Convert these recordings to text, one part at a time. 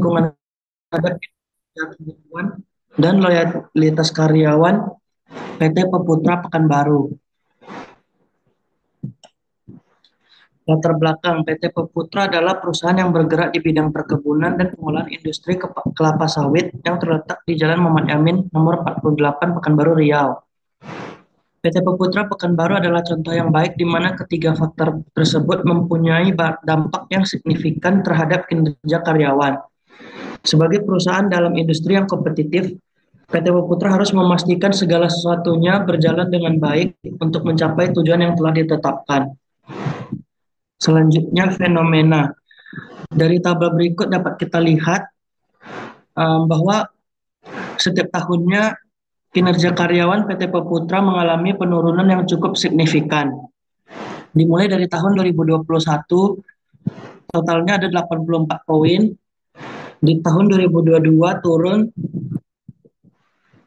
lingkungan terhadap lingkungan dan loyalitas karyawan PT Peputra Pekanbaru. Latar belakang PT Peputra adalah perusahaan yang bergerak di bidang perkebunan dan pengolahan industri kelapa sawit yang terletak di Jalan Muhammad Yamin nomor 48 Pekanbaru Riau. PT Peputra Pekanbaru adalah contoh yang baik di mana ketiga faktor tersebut mempunyai dampak yang signifikan terhadap kinerja karyawan. Sebagai perusahaan dalam industri yang kompetitif, PT Peputra harus memastikan segala sesuatunya berjalan dengan baik untuk mencapai tujuan yang telah ditetapkan. Selanjutnya, fenomena. Dari tabel berikut dapat kita lihat bahwa setiap tahunnya kinerja karyawan PT Peputra mengalami penurunan yang cukup signifikan. Dimulai dari tahun 2021, totalnya ada 84 poin. Di tahun 2022 turun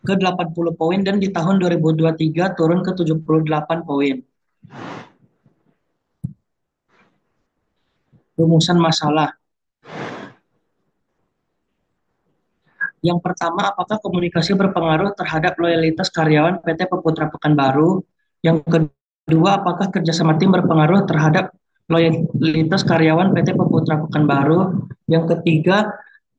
ke 80 poin dan di tahun 2023 turun ke 78 poin. Rumusan masalah. Yang pertama, apakah komunikasi berpengaruh terhadap loyalitas karyawan PT Peputra Pekanbaru? Yang kedua, apakah kerjasama tim berpengaruh terhadap loyalitas karyawan PT Peputra Pekanbaru? Yang ketiga,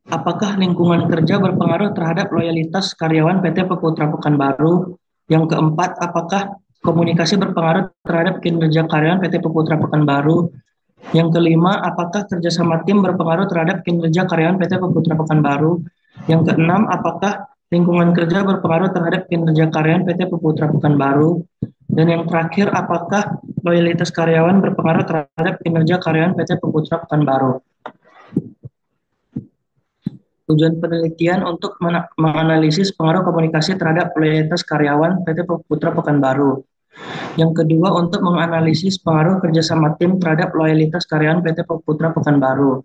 apakah lingkungan kerja berpengaruh terhadap loyalitas karyawan PT Peputra Pekanbaru? Yang keempat, apakah komunikasi berpengaruh terhadap kinerja karyawan PT Peputra Pekanbaru? Yang kelima, apakah kerjasama tim berpengaruh terhadap kinerja karyawan PT Peputra Pekanbaru? Yang keenam, apakah lingkungan kerja berpengaruh terhadap kinerja karyawan PT Peputra Pekanbaru? Dan yang terakhir, apakah loyalitas karyawan berpengaruh terhadap kinerja karyawan PT Peputra Pekanbaru? Tujuan penelitian untuk menganalisis pengaruh komunikasi terhadap loyalitas karyawan PT Peputra Pekanbaru. Yang kedua, untuk menganalisis pengaruh kerjasama tim terhadap loyalitas karyawan PT Peputra Pekanbaru.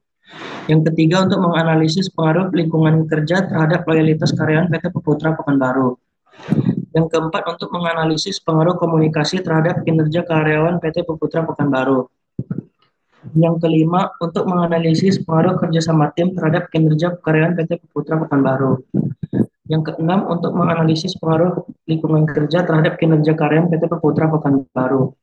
Yang ketiga, untuk menganalisis pengaruh lingkungan kerja terhadap loyalitas karyawan PT Peputra Pekanbaru. Yang keempat, untuk menganalisis pengaruh komunikasi terhadap kinerja karyawan PT Peputra Pekanbaru. Yang kelima, untuk menganalisis pengaruh kerjasama tim terhadap kinerja karyawan PT Peputra Pekanbaru. Yang keenam, untuk menganalisis pengaruh lingkungan kerja terhadap kinerja karyawan PT Peputra Pekanbaru.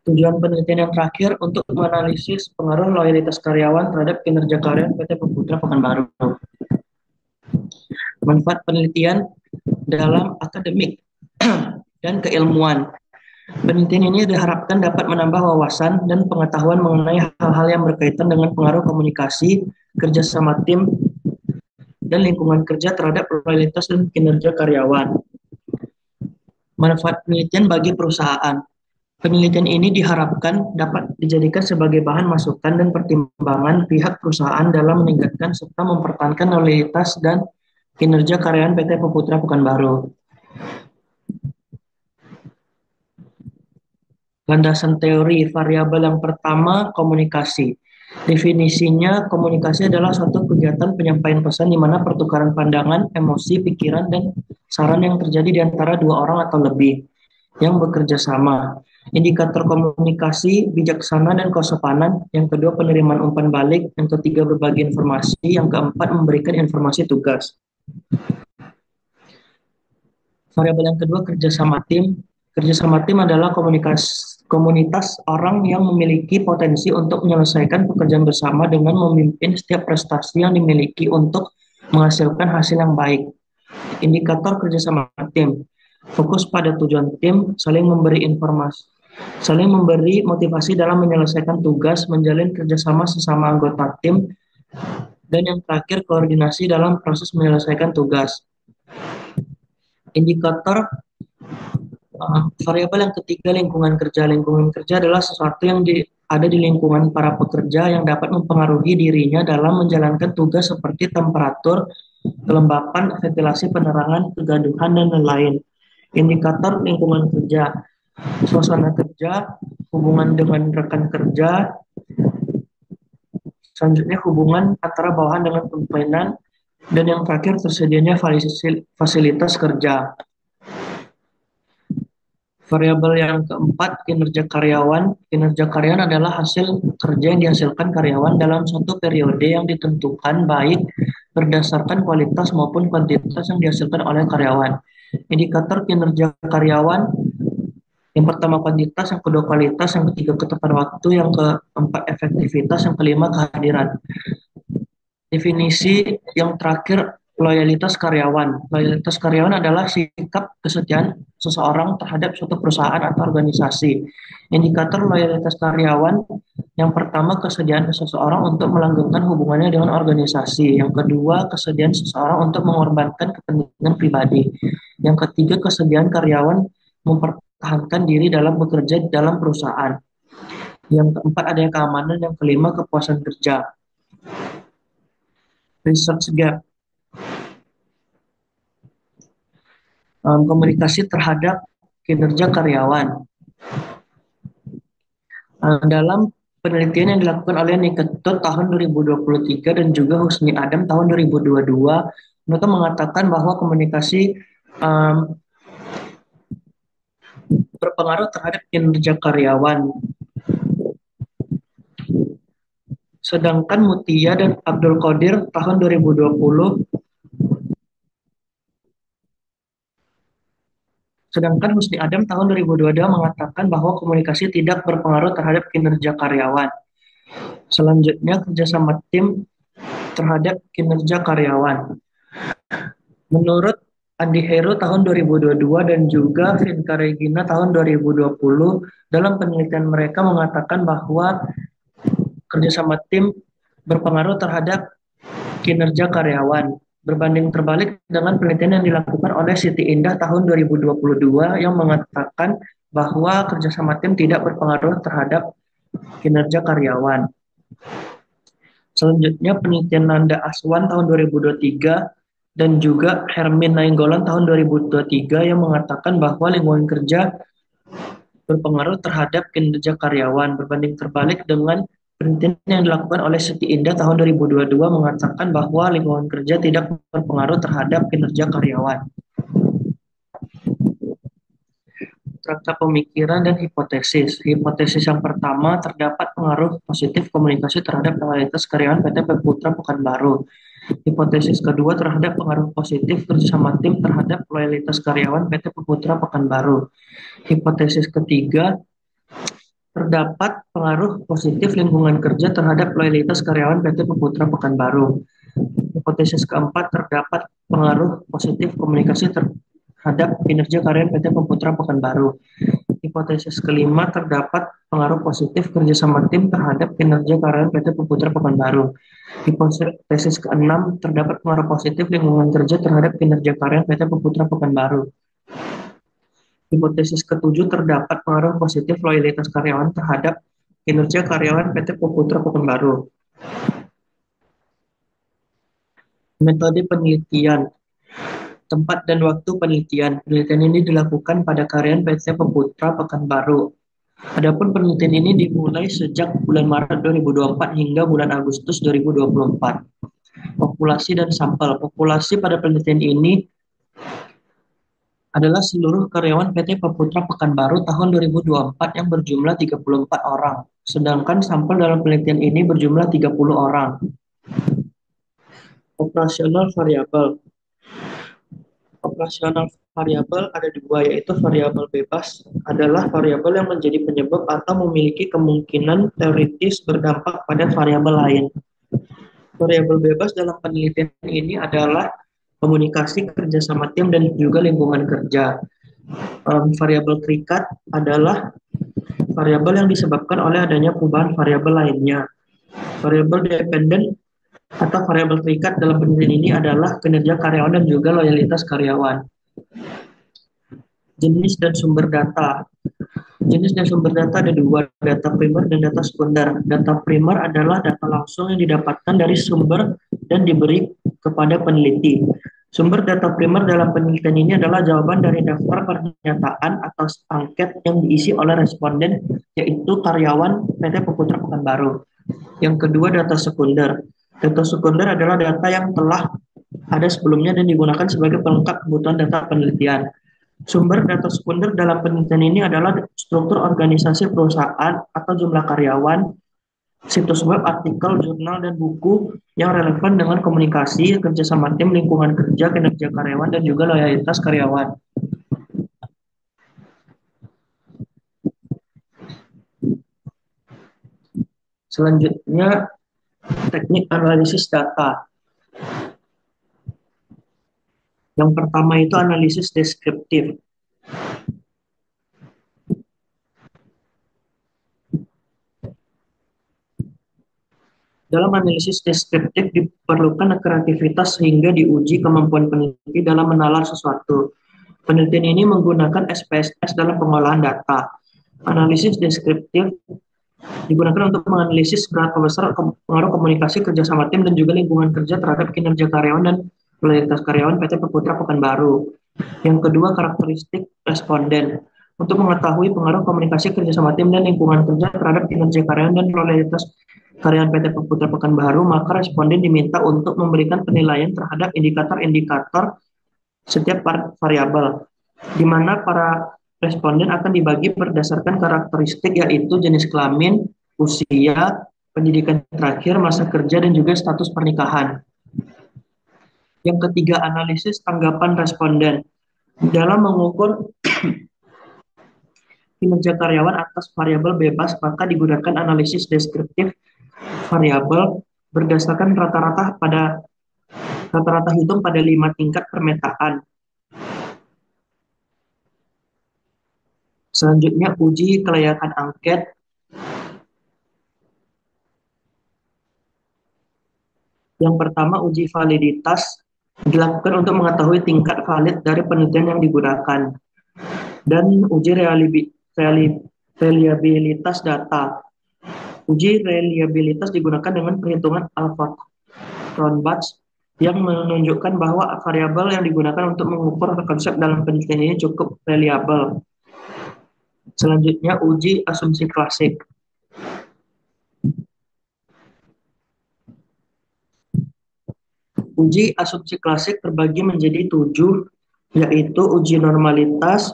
Tujuan penelitian yang terakhir untuk menganalisis pengaruh loyalitas karyawan terhadap kinerja karyawan PT Peputra Pekanbaru. Manfaat penelitian dalam akademik dan keilmuan. Penelitian ini diharapkan dapat menambah wawasan dan pengetahuan mengenai hal-hal yang berkaitan dengan pengaruh komunikasi, kerjasama tim, dan lingkungan kerja terhadap loyalitas dan kinerja karyawan. Manfaat penelitian bagi perusahaan. Penelitian ini diharapkan dapat dijadikan sebagai bahan masukan dan pertimbangan pihak perusahaan dalam meningkatkan serta mempertahankan loyalitas dan kinerja karyawan PT Peputra Pekanbaru. Landasan teori variabel yang pertama, komunikasi. Definisinya, komunikasi adalah suatu kegiatan penyampaian pesan di mana pertukaran pandangan, emosi, pikiran, dan saran yang terjadi di antara dua orang atau lebih yang bekerja sama. Indikator komunikasi, bijaksana dan kesopanan. Yang kedua, penerimaan umpan balik. Yang ketiga, berbagi informasi. Yang keempat, memberikan informasi tugas. Variabel yang kedua, kerjasama tim. Kerjasama tim adalah komunitas orang yang memiliki potensi untuk menyelesaikan pekerjaan bersama dengan memimpin setiap prestasi yang dimiliki untuk menghasilkan hasil yang baik. Indikator kerjasama tim, fokus pada tujuan tim, saling memberi motivasi dalam menyelesaikan tugas, menjalin kerjasama sesama anggota tim, dan yang terakhir koordinasi dalam proses menyelesaikan tugas. Indikator variabel yang ketiga, lingkungan kerja. Lingkungan kerja adalah sesuatu yang ada di lingkungan para pekerja yang dapat mempengaruhi dirinya dalam menjalankan tugas seperti temperatur, kelembapan, ventilasi, penerangan, kegaduhan, dan lain-lain. Indikator lingkungan kerja, suasana kerja, hubungan dengan rekan kerja, selanjutnya hubungan antara bawahan dengan pimpinan, dan yang terakhir tersedianya fasilitas kerja. Variabel yang keempat, kinerja karyawan. Kinerja karyawan adalah hasil kerja yang dihasilkan karyawan dalam suatu periode yang ditentukan baik berdasarkan kualitas maupun kuantitas yang dihasilkan oleh karyawan. Indikator kinerja karyawan yang pertama kuantitas, yang kedua kualitas, yang ketiga ketepatan waktu, yang keempat efektivitas, yang kelima kehadiran. Definisi yang terakhir, loyalitas karyawan. Loyalitas karyawan adalah sikap kesetiaan seseorang terhadap suatu perusahaan atau organisasi. Indikator loyalitas karyawan, yang pertama kesediaan seseorang untuk melanggengkan hubungannya dengan organisasi. Yang kedua, kesediaan seseorang untuk mengorbankan kepentingan pribadi. Yang ketiga, kesediaan karyawan mempertahankan diri dalam bekerja dalam perusahaan. Yang keempat, adanya keamanan. Yang kelima, kepuasan kerja. Research gap, komunikasi terhadap kinerja karyawan. Dalam penelitian yang dilakukan oleh Niketot tahun 2023 dan juga Husni Adam tahun 2022, mereka mengatakan bahwa komunikasi berpengaruh terhadap kinerja karyawan. Sedangkan Mutia dan Abdul Qadir tahun 2020, sedangkan Husni Adam tahun 2022 mengatakan bahwa komunikasi tidak berpengaruh terhadap kinerja karyawan. Selanjutnya, kerjasama tim terhadap kinerja karyawan. Menurut Andi Heru tahun 2022 dan juga Vinka Regina tahun 2020, dalam penelitian mereka mengatakan bahwa kerjasama tim berpengaruh terhadap kinerja karyawan. Berbanding terbalik dengan penelitian yang dilakukan oleh Siti Indah tahun 2022 yang mengatakan bahwa kerjasama tim tidak berpengaruh terhadap kinerja karyawan. Selanjutnya penelitian Nanda Aswan tahun 2023 dan juga Hermin Nainggolan tahun 2023 yang mengatakan bahwa lingkungan kerja berpengaruh terhadap kinerja karyawan. Berbanding terbalik dengan penelitian yang dilakukan oleh Siti Indah tahun 2022 mengatakan bahwa lingkungan kerja tidak berpengaruh terhadap kinerja karyawan. Traktat pemikiran dan hipotesis. Hipotesis yang pertama, terdapat pengaruh positif komunikasi terhadap loyalitas karyawan PT Putra Pekanbaru. Hipotesis kedua, terhadap pengaruh positif kerjasama tim terhadap loyalitas karyawan PT Putra Pekanbaru. Hipotesis ketiga, terdapat pengaruh positif lingkungan kerja terhadap loyalitas karyawan PT Putra Pekanbaru. Hipotesis keempat, terdapat pengaruh positif komunikasi terhadap kinerja karyawan PT Putra Pekanbaru. Hipotesis kelima, terdapat pengaruh positif kerjasama tim terhadap kinerja karyawan PT Putra Pekanbaru. Hipotesis keenam, terdapat pengaruh positif lingkungan kerja terhadap kinerja karyawan PT Putra Pekanbaru. Hipotesis ketujuh, terdapat pengaruh positif loyalitas karyawan terhadap kinerja karyawan PT Putra Pekanbaru. Metode penelitian. Tempat dan waktu penelitian. Penelitian ini dilakukan pada karyawan PT Putra Pekanbaru. Adapun penelitian ini dimulai sejak bulan Maret 2024 hingga bulan Agustus 2024. Populasi dan sampel. Populasi pada penelitian ini adalah seluruh karyawan PT Putra Pekanbaru tahun 2024 yang berjumlah 34 orang. Sedangkan sampel dalam penelitian ini berjumlah 30 orang. Operasional variabel. Operasional variabel ada dua, yaitu variabel bebas adalah variabel yang menjadi penyebab atau memiliki kemungkinan teoritis berdampak pada variabel lain. Variabel bebas dalam penelitian ini adalah komunikasi, kerjasama tim, dan juga lingkungan kerja. Variabel terikat adalah variabel yang disebabkan oleh adanya perubahan variabel lainnya. Variabel dependen atau variabel terikat dalam penelitian ini adalah kinerja karyawan dan juga loyalitas karyawan. Jenis dan sumber data. Jenis dan sumber data ada dua, data primer dan data sekunder. Data primer adalah data langsung yang didapatkan dari sumber dan diberi kepada peneliti. Sumber data primer dalam penelitian ini adalah jawaban dari daftar pernyataan atau angket yang diisi oleh responden, yaitu karyawan PT Putra Pekanbaru. Yang kedua, data sekunder. Data sekunder adalah data yang telah ada sebelumnya dan digunakan sebagai pelengkap kebutuhan data penelitian. Sumber data sekunder dalam penelitian ini adalah struktur organisasi perusahaan atau jumlah karyawan, situs web, artikel, jurnal, dan buku yang relevan dengan komunikasi, kerjasama tim, lingkungan kerja, kinerja karyawan, dan juga loyalitas karyawan. Selanjutnya, teknik analisis data. Yang pertama itu analisis deskriptif. Dalam analisis deskriptif diperlukan kreativitas sehingga diuji kemampuan peneliti dalam menalar sesuatu. Penelitian ini menggunakan SPSS dalam pengolahan data. Analisis deskriptif digunakan untuk menganalisis berapa besar pengaruh komunikasi kerjasama tim dan juga lingkungan kerja terhadap kinerja karyawan dan loyalitas karyawan PT Peputra Pekanbaru. Yang kedua, karakteristik responden. Untuk mengetahui pengaruh komunikasi kerjasama tim dan lingkungan kerja terhadap kinerja karyawan dan loyalitas karyawan PT Peputra Pekanbaru, maka responden diminta untuk memberikan penilaian terhadap indikator-indikator setiap variabel, di mana para responden akan dibagi berdasarkan karakteristik yaitu jenis kelamin, usia, pendidikan terakhir, masa kerja, dan juga status pernikahan. Yang ketiga, analisis tanggapan responden. Dalam mengukur kinerja karyawan atas variabel bebas, maka digunakan analisis deskriptif variabel berdasarkan rata-rata hitung pada 5 tingkat pemetaan. Selanjutnya, uji kelayakan angket. Yang pertama, uji validitas dilakukan untuk mengetahui tingkat valid dari penelitian yang digunakan. Dan uji reliabilitas data. Uji reliabilitas digunakan dengan perhitungan alpha Cronbach yang menunjukkan bahwa variabel yang digunakan untuk mengukur konsep dalam penelitian ini cukup reliable. Selanjutnya, uji asumsi klasik. Uji asumsi klasik terbagi menjadi 7, yaitu uji normalitas.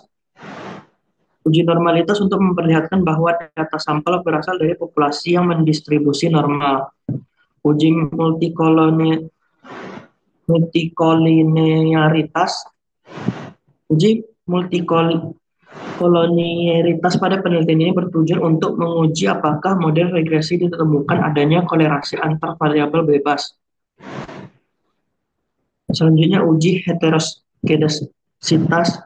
Uji normalitas untuk memperlihatkan bahwa data sampel berasal dari populasi yang mendistribusi normal. Uji multikolinearitas. Uji multikolonialitas pada penelitian ini bertujuan untuk menguji apakah model regresi ditemukan adanya kolerasi antar variabel bebas. Selanjutnya, uji heteroskedasitas.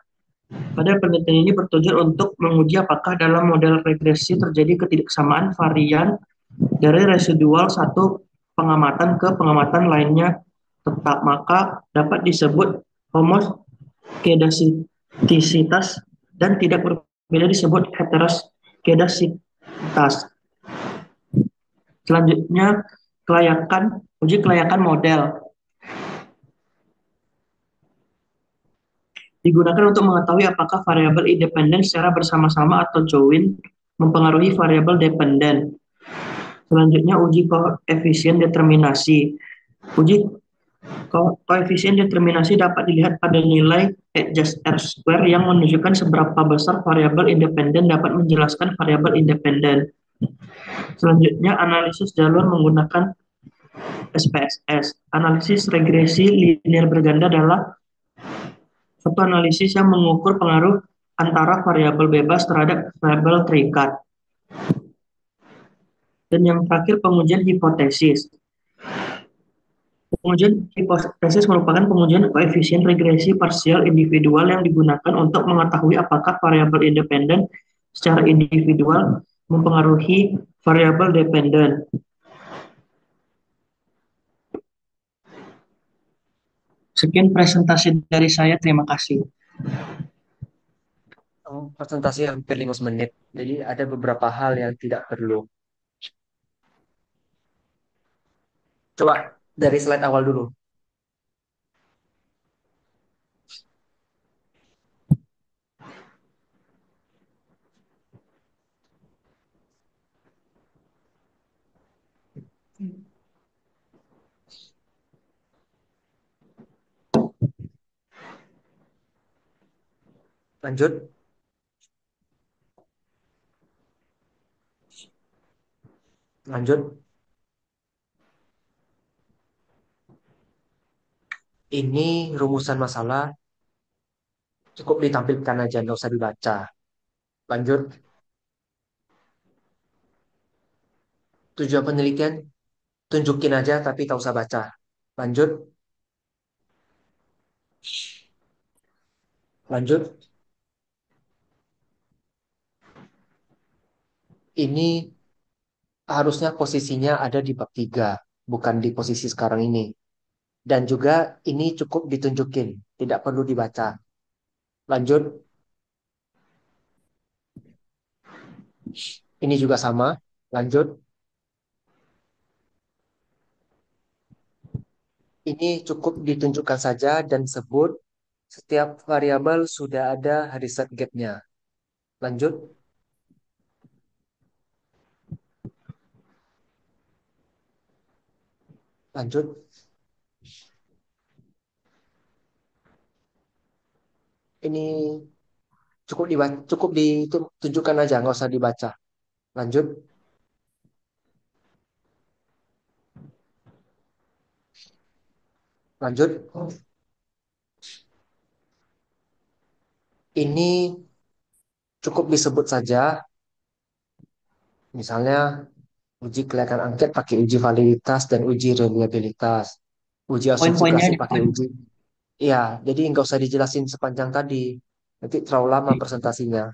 Pada penelitian ini bertujuan untuk menguji apakah dalam model regresi terjadi ketidaksamaan varian dari residual satu pengamatan ke pengamatan lainnya tetap, maka dapat disebut homoskedasisitas dan tidak berbeda disebut heteroskedasitas. Selanjutnya, uji kelayakan model. Digunakan untuk mengetahui apakah variabel independen secara bersama-sama atau join mempengaruhi variabel dependen. Selanjutnya, uji koefisien determinasi. Uji koefisien determinasi dapat dilihat pada nilai adjust R-square yang menunjukkan seberapa besar variabel independen dapat menjelaskan variabel independen. Selanjutnya, analisis jalur menggunakan SPSS. Analisis regresi linear berganda adalah satu analisis yang mengukur pengaruh antara variabel bebas terhadap variabel terikat. Dan yang terakhir, pengujian hipotesis. Pengujian hipotesis merupakan pengujian koefisien regresi parsial individual yang digunakan untuk mengetahui apakah variabel independen secara individual mempengaruhi variabel dependen. Sekian presentasi dari saya, terima kasih. Presentasi hampir 15 menit. Jadi ada beberapa hal yang tidak perlu. Coba dari slide awal dulu. Lanjut. Lanjut. Ini rumusan masalah cukup ditampilkan aja, nggak usah dibaca. Lanjut. Tujuan penelitian tunjukin aja tapi tak usah baca. Lanjut. Lanjut. Ini harusnya posisinya ada di bab 3, bukan di posisi sekarang ini. Dan juga ini cukup ditunjukin, tidak perlu dibaca. Lanjut. Ini juga sama. Lanjut. Ini cukup ditunjukkan saja dan sebut setiap variabel sudah ada reset gap-nya. Lanjut. Lanjut. Ini cukup ditunjukkan aja, nggak usah dibaca. Lanjut. Lanjut. Ini cukup disebut saja, misalnya uji kelayakan angket pakai uji validitas dan uji reliabilitas. Uji asumsi Poin-poinnya klasik aja, pakai Pak. uji. Iya, jadi nggak usah dijelasin sepanjang tadi. Nanti terlalu lama presentasinya.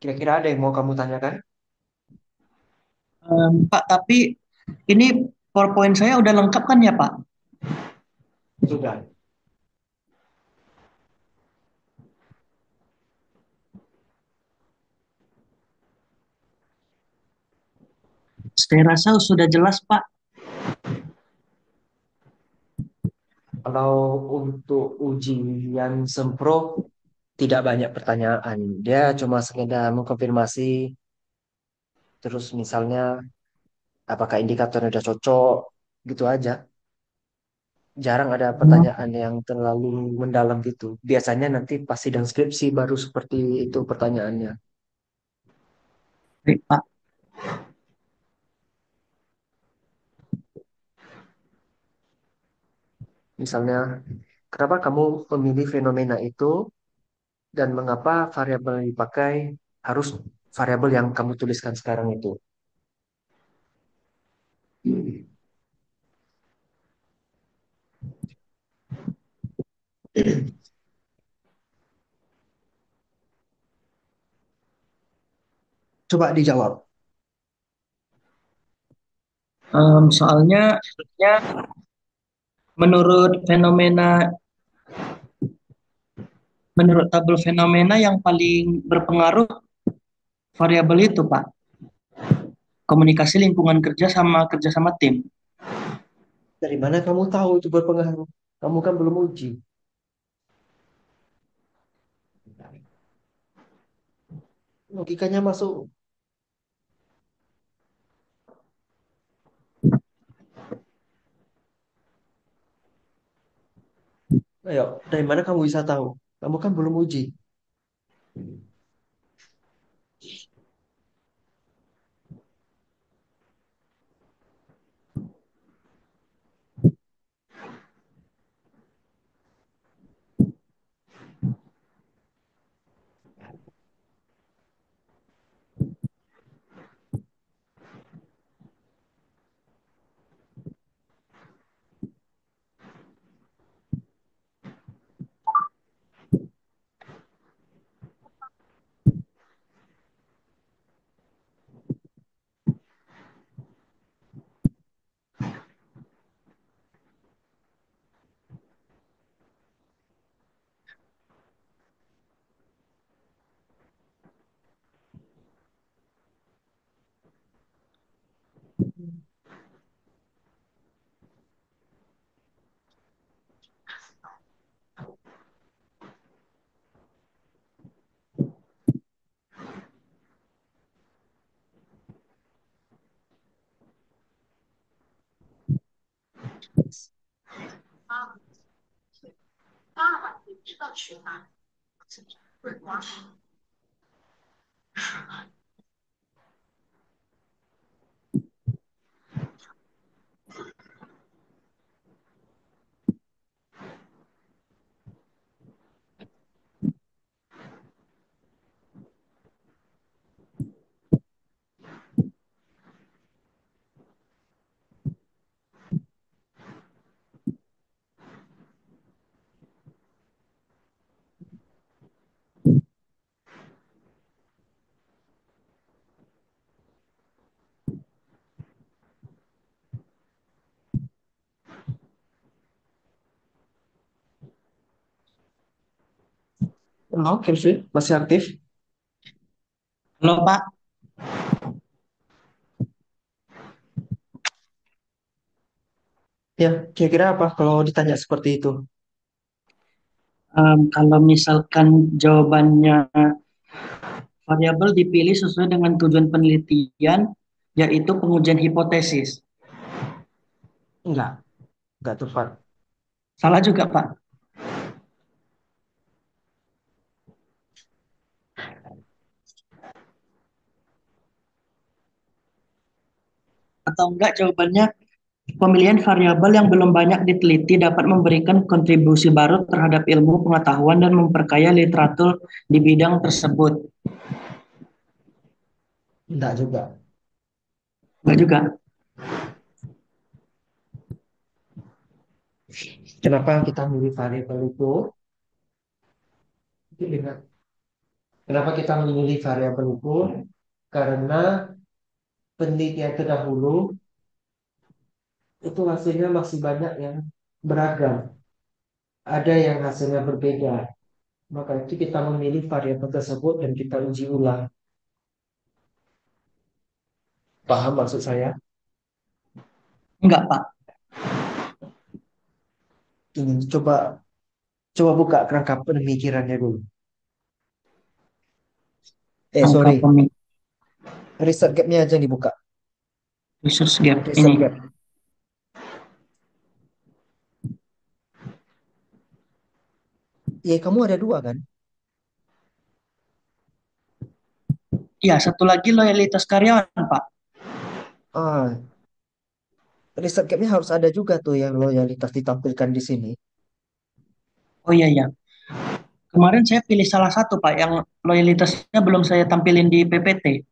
Kira-kira ada yang mau kamu tanyakan? Pak, tapi ini PowerPoint saya udah lengkap kan ya, Pak? Sudah. Saya rasa sudah jelas, Pak. Kalau untuk ujian sempro tidak banyak pertanyaan. Dia cuma sekedar mengkonfirmasi, terus misalnya apakah indikatornya udah cocok, gitu aja. Jarang ada Oh, pertanyaan yang terlalu mendalam gitu. Biasanya nanti pas sidang skripsi baru seperti itu pertanyaannya. baik, Pak. Misalnya, kenapa kamu memilih fenomena itu dan mengapa variabel yang dipakai harus variabel yang kamu tuliskan sekarang itu? Coba dijawab. Soalnya menurut fenomena, menurut tabel fenomena yang paling berpengaruh variabel itu, Pak. Komunikasi lingkungan kerja sama tim. Dari mana kamu tahu itu berpengaruh? Kamu kan belum uji. Logikanya masuk. Ayo, dari mana kamu bisa tahu? Kamu kan belum uji. Halo, Kevin, masih aktif? Halo Pak, Ya, kira-kira apa kalau ditanya seperti itu? kalau misalkan jawabannya variabel dipilih sesuai dengan tujuan penelitian, yaitu pengujian hipotesis. Enggak, enggak tepat. Salah juga Pak. Atau enggak jawabannya pemilihan variabel yang belum banyak diteliti dapat memberikan kontribusi baru terhadap ilmu pengetahuan dan memperkaya literatur di bidang tersebut. Enggak juga. Enggak juga. Kenapa kita memilih variabel itu? Dengan Kenapa kita memilih variabel itu? Karena penelitian terdahulu itu hasilnya masih banyak yang beragam. Ada yang hasilnya berbeda. Maka itu kita memilih variabel tersebut dan kita uji ulang. Paham maksud saya? Enggak Pak. Ini coba coba buka kerangka pemikirannya dulu. Angka Sorry, research gapnya aja yang dibuka. research gap Research ini. gap. Ya, kamu ada dua kan? Iya, satu lagi loyalitas karyawan Pak. Ah, research gapnya harus ada juga tuh yang loyalitas ditampilkan di sini. Oh iya ya. Kemarin saya pilih salah satu Pak yang loyalitasnya belum saya tampilin di PPT.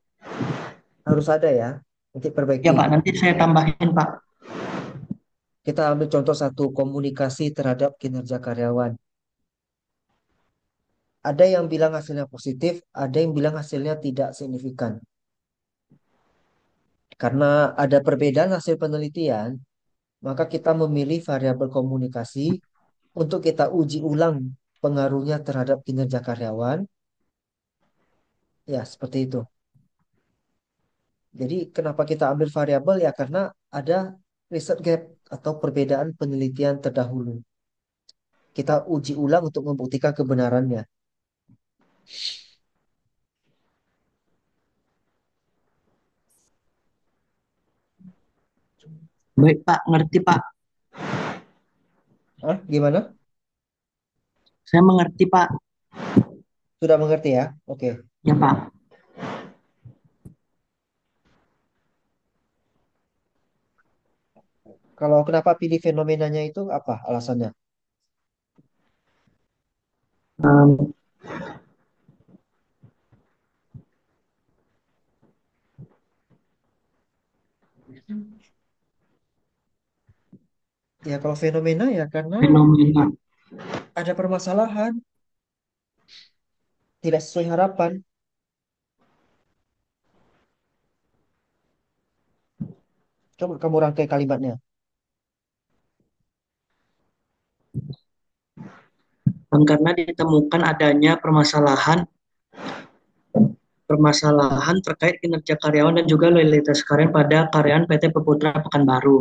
Harus ada ya. Nanti Ya perbaiki. Pak, nanti saya tambahin Pak. Kita ambil contoh satu, komunikasi terhadap kinerja karyawan. Ada yang bilang hasilnya positif, ada yang bilang hasilnya tidak signifikan. Karena ada perbedaan hasil penelitian, maka kita memilih variabel komunikasi untuk kita uji ulang pengaruhnya terhadap kinerja karyawan. Ya, seperti itu. Jadi, kenapa kita ambil variabel ya? Karena ada research gap atau perbedaan penelitian terdahulu. Kita uji ulang untuk membuktikan kebenarannya. Baik Pak, ngerti Pak. Hah? Gimana? Saya mengerti Pak. Sudah mengerti ya? Oke. Ya Pak. Kalau kenapa pilih fenomenanya itu apa alasannya? Em, Ya kalau fenomena ya karena fenomena. ada permasalahan, tidak sesuai harapan. Coba kamu rangkai kalimatnya. Karena ditemukan adanya permasalahan permasalahan terkait kinerja karyawan dan juga loyalitas karyawan pada karyawan PT Peputra Pekanbaru.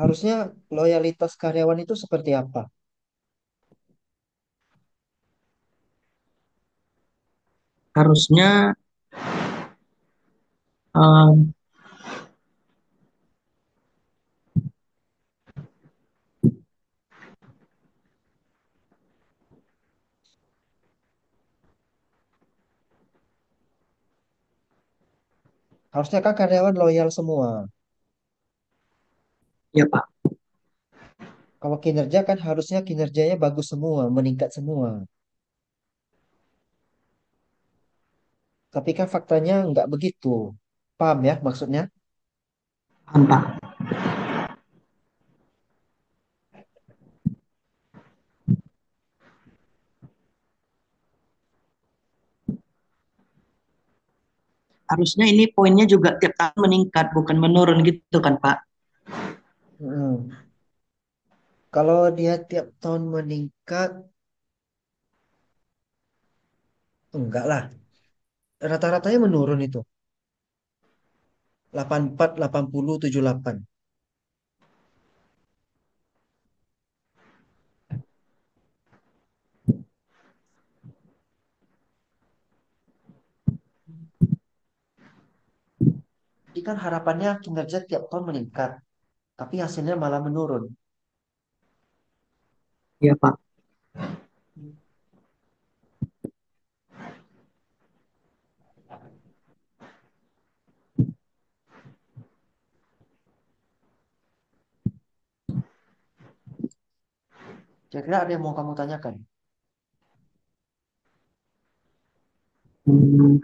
Harusnya loyalitas karyawan itu seperti apa? Harusnya em, Harusnya kan karyawan loyal semua. Ya Pak. Kalau kinerja kan harusnya kinerjanya bagus semua, meningkat semua. Tapi kan faktanya nggak begitu. Paham ya maksudnya? Paham, Pak. Harusnya ini poinnya juga tiap tahun meningkat, bukan menurun gitu kan, Pak? Mm. Kalau dia tiap tahun meningkat, enggak lah. Rata-ratanya menurun itu. 84, 80, 78. Jadi kan harapannya kinerja tiap tahun meningkat. Tapi hasilnya malah menurun. Ya Pak. Kira-kira ada yang mau kamu tanyakan? Hmm,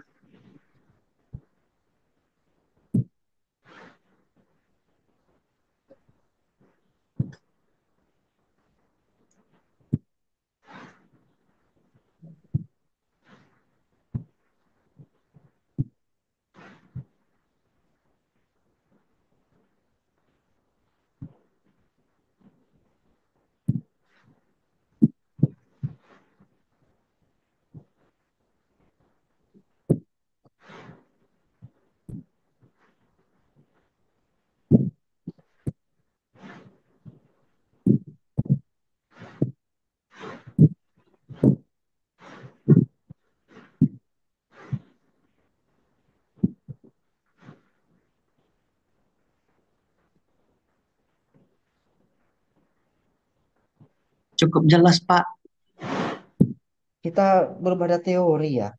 cukup jelas, Pak. Kita belum ada teori ya.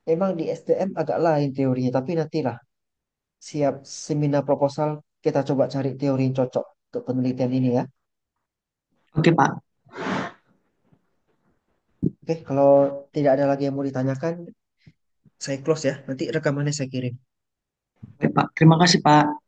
Emang di SDM agak lain teorinya, tapi nantilah siap seminar proposal kita coba cari teori yang cocok untuk penelitian ini ya. Oke, Pak. Oke, kalau tidak ada lagi yang mau ditanyakan, saya close ya. Nanti rekamannya saya kirim. Oke, Pak. Terima kasih, Pak.